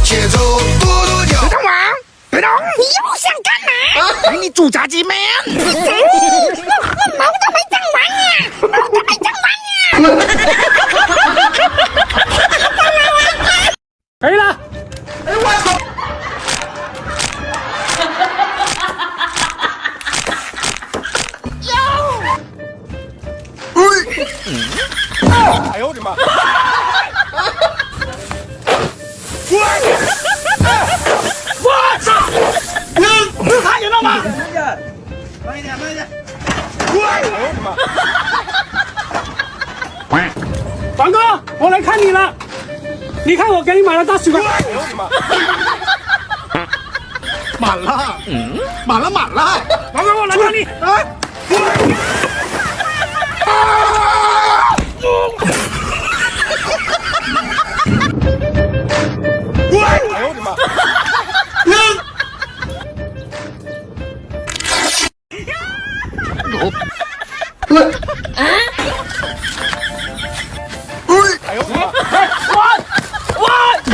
节奏不多久。别动我！别动！你又想干嘛？给你煮炸鸡面。我毛都没长完呀，毛都没长完呀。可以了。哎我操！哎呦我的妈！我操！你看见了吗？慢一点，慢一点。哎呦我的妈！王哥，我来看你了。你看我给你买了大水管。哎呦我的妈！满了，满了，满了。王哥，我来看你。哎呦我的妈！哎呦我的妈！我